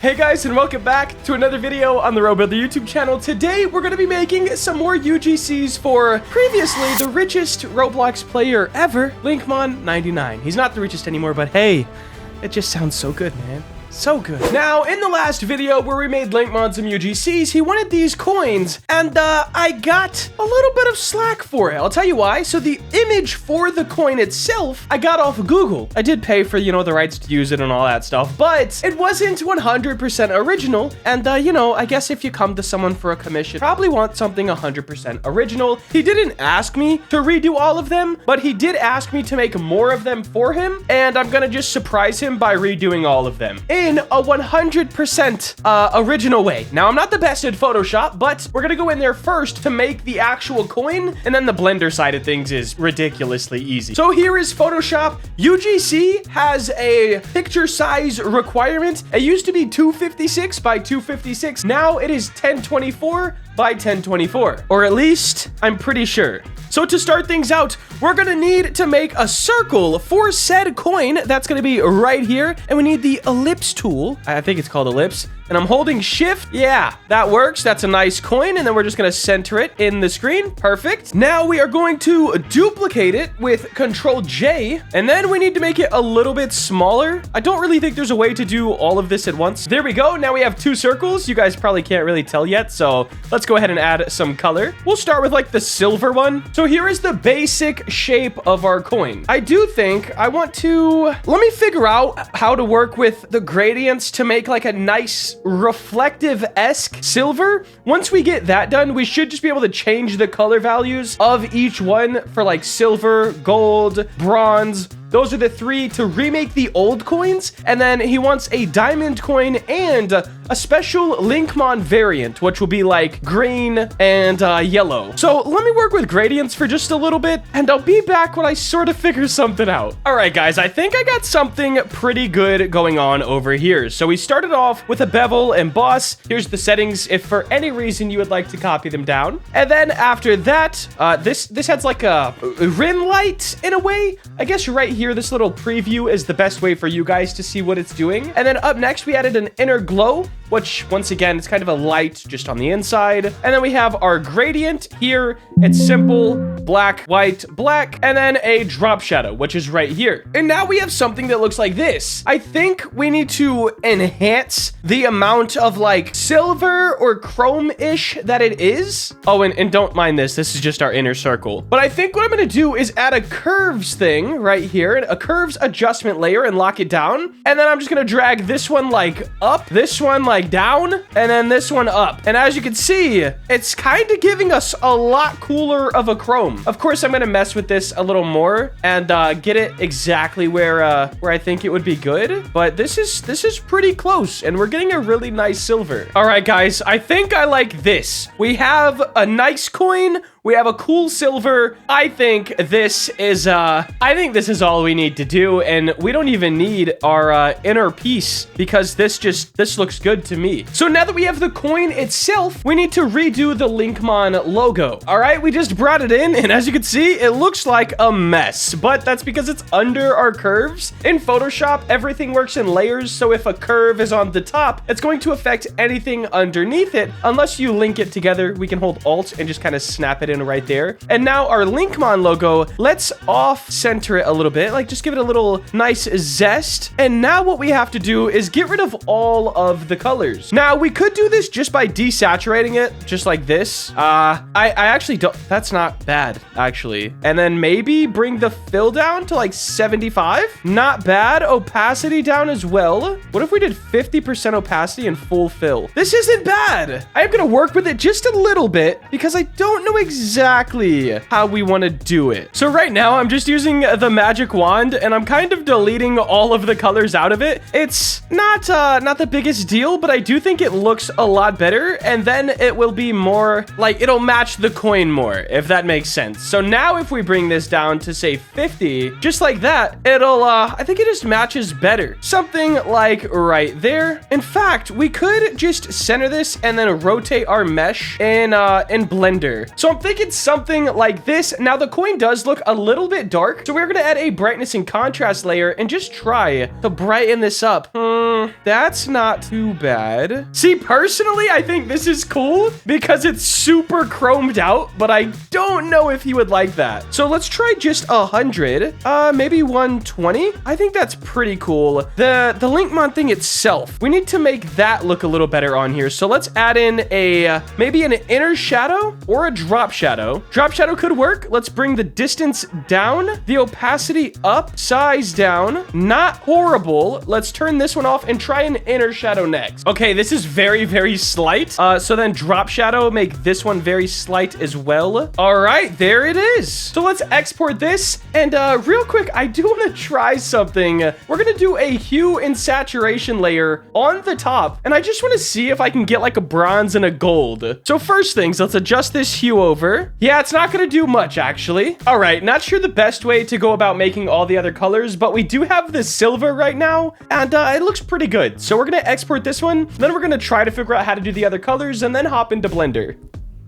Hey guys, and welcome back to another video on the Robuilder YouTube channel. Today, we're going to be making some more UGCs for previously the richest Roblox player ever, Linkmon99. He's not the richest anymore, but hey, it just sounds so good, man. So good. Now, in the last video where we made Linkmon some UGCs, he wanted these coins, and I got a little bit of slack for it. I'll tell you why. So the image for the coin itself, I got off of Google. I did pay for, the rights to use it and all that stuff, but it wasn't 100% original. And, I guess if you come to someone for a commission, probably want something 100% original. He didn't ask me to redo all of them, but he did ask me to make more of them for him, and I'm gonna just surprise him by redoing all of them in a 100% original way. Now, I'm not the best at Photoshop, but we're gonna go in there first to make the actual coin, and then the Blender side of things is ridiculously easy. So here is Photoshop. UGC has a picture size requirement. It used to be 256 by 256. Now it is 1024 by 1024, or at least I'm pretty sure. So to start things out, we're gonna need to make a circle for said coin. That's gonna be right here. And we need the ellipse tool. I think it's called ellipse. And I'm holding shift. Yeah, that works. That's a nice coin. And then we're just gonna center it in the screen. Perfect. Now we are going to duplicate it with Control J. And then we need to make it a little bit smaller. I don't really think there's a way to do all of this at once. There we go. Now we have two circles. You guys probably can't really tell yet. So let's go ahead and add some color. We'll start with like the silver one. So here is the basic shape of our coin. I do think I want to, let me figure out how to work with the gradients to make like a nice reflective-esque silver. Once we get that done, we should just be able to change the color values of each one for like silver, gold, bronze. Those are the three to remake the old coins. And then he wants a diamond coin and a special Linkmon variant, which will be like green and yellow. So let me work with gradients for just a little bit, and I'll be back when I sort of figure something out. All right, guys, I think I got something pretty good going on over here. So we started off with a bevel and emboss. Here's the settings if for any reason you would like to copy them down. And then after that, this has like a rim light in a way. I guess right here, this little preview is the best way for you guys to see what it's doing. And then up next, we added an inner glow, which once again, it's kind of a light just on the inside. And then we have our gradient here. It's simple, black, white, black, and then a drop shadow, which is right here. And now we have something that looks like this. I think we need to enhance the amount of like silver or chrome-ish that it is. Oh, and don't mind this. This is just our inner circle. But I think what I'm gonna do is add a curves thing right here, a curves adjustment layer, and lock it down. And then I'm just gonna drag this one like up, this one like down, and then this one up. And as you can see, it's kind of giving us a lot cooler of a chrome. Of course, I'm gonna mess with this a little more and get it exactly where I think it would be good. But this is pretty close, and we're getting a really nice silver. All right, guys, I think I like this. We have a nice coin. We have a cool silver. I think this is all we need to do, and we don't even need our inner piece because this looks good to me. So now that we have the coin itself, we need to redo the Linkmon logo. All right, we just brought it in, and as you can see, it looks like a mess, but that's because it's under our curves. In Photoshop, everything works in layers, so if a curve is on the top, it's going to affect anything underneath it. Unless you link it together, we can hold Alt and just kind of snap it in right there. And now our Linkmon logo, let's off-center it a little bit, like just give it a little nice zest. And now what we have to do is get rid of all of the colors. Now we could do this just by desaturating it, just like this. I actually don't, that's not bad, actually. And then maybe bring the fill down to like 75. Not bad. Opacity down as well. What if we did 50% opacity and full fill? This isn't bad. I am gonna work with it just a little bit because I don't know exactly how we want to do it. So right now I'm just using the magic wand and I'm kind of deleting all of the colors out of it. It's not the biggest deal, but I do think it looks a lot better, and then it will be more like it'll match the coin more, if that makes sense. So now if we bring this down to say 50, just like that, it'll I think it just matches better. Something like right there. In fact, we could just center this and then rotate our mesh in Blender. So I'm thinking think it's something like this. Now, the coin does look a little bit dark, so we're going to add a brightness and contrast layer and just try to brighten this up. That's not too bad. See, personally, I think this is cool because it's super chromed out, but I don't know if he would like that. So let's try just 100, maybe 120. I think that's pretty cool. The Linkmon thing itself, we need to make that look a little better on here. So let's add in maybe an inner shadow or a drop shadow. Drop shadow could work. Let's bring the distance down, the opacity up, size down. Not horrible. Let's turn this one off and try an inner shadow next. Okay, this is very, very slight. So then drop shadow, make this one very slight as well. All right, there it is. So let's export this. And real quick, I do want to try something. We're going to do a hue and saturation layer on the top. And I just want to see if I can get like a bronze and a gold. So first things, let's adjust this hue over. Yeah, it's not going to do much actually. All right, not sure the best way to go about making all the other colors, but we do have the silver right now. And it looks pretty good. So we're going to export this one. Then we're going to try to figure out how to do the other colors and then hop into Blender.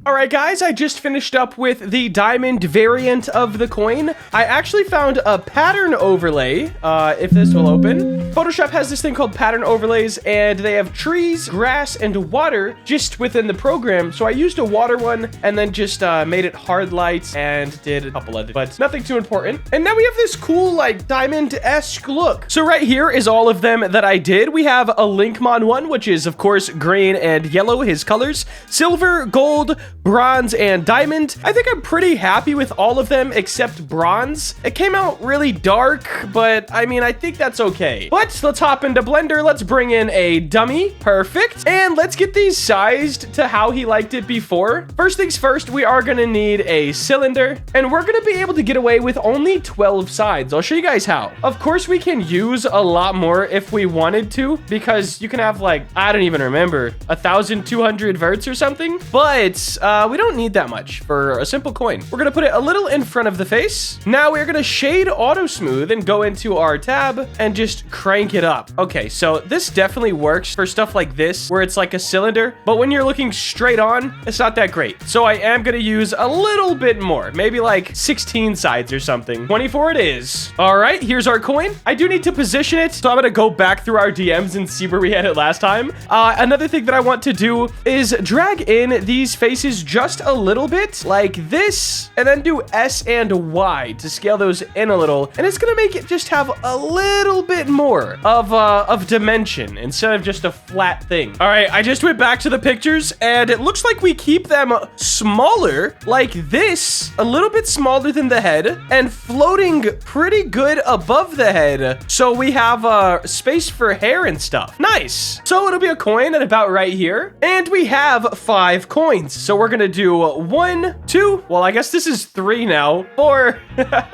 All right, guys, I just finished up with the diamond variant of the coin. I actually found a pattern overlay, if this will open. Photoshop has this thing called pattern overlays, and they have trees, grass, and water just within the program. So I used a water one and then just made it hard light and did a couple others, but nothing too important. And now we have this cool, like, diamond-esque look. So right here is all of them that I did. We have a Linkmon one, which is, of course, green and yellow, his colors, silver, gold, bronze, and diamond. I think I'm pretty happy with all of them except bronze. It came out really dark, but I mean, I think that's okay. But let's hop into Blender. Let's bring in a dummy. Perfect. And let's get these sized to how he liked it before. First things first, we are going to need a cylinder, and we're going to be able to get away with only 12 sides. I'll show you guys how. Of course, we can use a lot more if we wanted to, because you can have like, I don't even remember, 1,200 verts or something, but we don't need that much for a simple coin. We're going to put it a little in front of the face. Now we're going to shade auto smooth and go into our tab and just crank it up. Okay, so this definitely works for stuff like this where it's like a cylinder, but when you're looking straight on, it's not that great. So I am going to use a little bit more, maybe like 16 sides or something. 24 it is. All right, here's our coin. I do need to position it, so I'm going to go back through our DMs and see where we had it last time. Another thing that I want to do is drag in these faces just a little bit like this, and then do S and Y to scale those in a little, and it's gonna make it just have a little bit more of dimension instead of just a flat thing. All right, I just went back to the pictures, and it looks like we keep them smaller like this, a little bit smaller than the head, and floating pretty good above the head, so we have space for hair and stuff. Nice. So it'll be a coin at about right here, and we have 5 coins, so we're gonna do 1, 2, well, I guess this is 3 now, 4,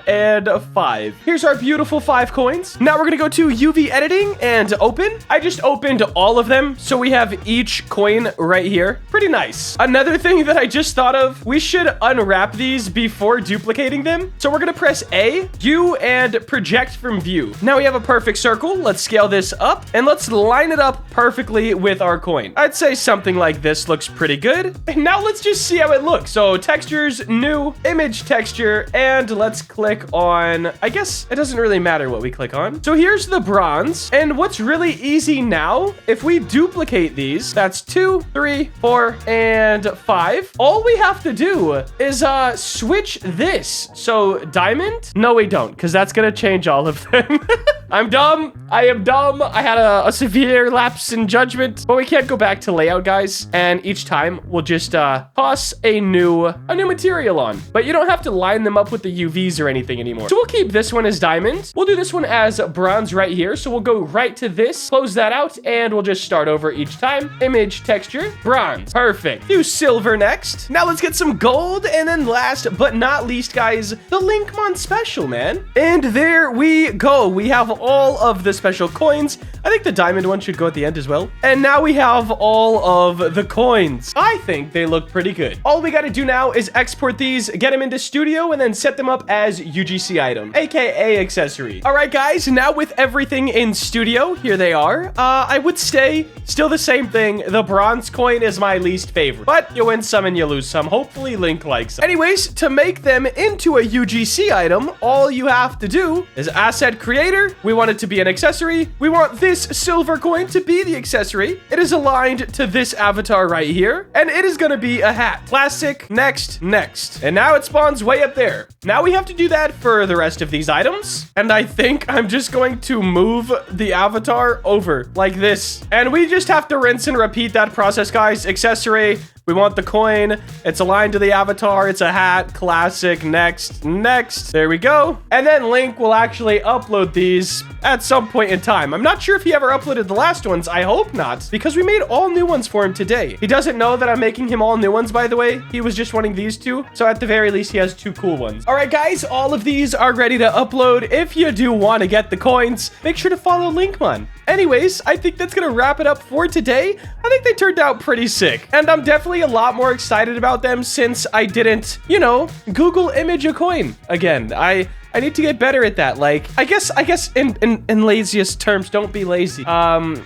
and 5. Here's our beautiful 5 coins. Now we're gonna go to UV editing and open. I just opened all of them, so we have each coin right here. Pretty nice. Another thing that I just thought of, we should unwrap these before duplicating them. So we're gonna press A, U, and project from view. Now we have a perfect circle. Let's scale this up, and let's line it up perfectly with our coin. I'd say something like this looks pretty good. And now let's just see how it looks. So textures, new, image texture, and let's click on, I guess it doesn't really matter what we click on. So here's the bronze, and what's really easy now, if we duplicate these, that's 2, 3, 4, and 5. All we have to do is switch this. So diamond? No, we don't, because that's gonna change all of them. I'm dumb. I am dumb. I had a severe lapse in judgment, but we can't go back to layout, guys. And each time we'll just toss a new material on, but you don't have to line them up with the UVs or anything anymore. So we'll keep this one as diamond. We'll do this one as bronze right here. So we'll go right to this, close that out, and we'll just start over each time. Image texture, bronze. Perfect. Do silver next. Now let's get some gold. And then last but not least, guys, the Linkmon special, man. And there we go. We have all of the special coins. I think the diamond one should go at the end as well. And now we have all of the coins. I think they look pretty good. All we got to do now is export these, get them into Studio, and then set them up as UGC item, aka accessory. All right, guys, now with everything in Studio, here they are. I would say still the same thing. The bronze coin is my least favorite, but you win some and you lose some. Hopefully Link likes them. Anyways, to make them into a UGC item, all you have to do is asset creator. We want it to be an accessory. We want this silver coin to be the accessory. It is aligned to this avatar right here, and it is going to be a hat. Classic, next, next. And now it spawns way up there. Now we have to do that for the rest of these items. And I think I'm just going to move the avatar over like this. And we just have to rinse and repeat that process, guys. Accessory. We want the coin. It's aligned to the avatar. It's a hat. Classic. Next. Next. There we go. And then Link will actually upload these at some point in time. I'm not sure if he ever uploaded the last ones. I hope not, because we made all new ones for him today. He doesn't know that I'm making him all new ones, by the way. He was just wanting these two. So at the very least, he has 2 cool ones. All right, guys, all of these are ready to upload. If you do want to get the coins, make sure to follow Linkmon. Anyways, I think that's going to wrap it up for today. I think they turned out pretty sick, and I'm definitely a lot more excited about them since I didn't, you know, Google image a coin again. I need to get better at that. Like, I guess in laziest terms, don't be lazy.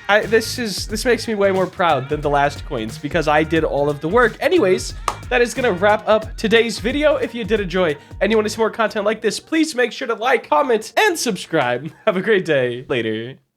This makes me way more proud than the last coins because I did all of the work. Anyways, that is gonna wrap up today's video. If you did enjoy and you want to see more content like this, please make sure to like, comment, and subscribe. Have a great day. Later.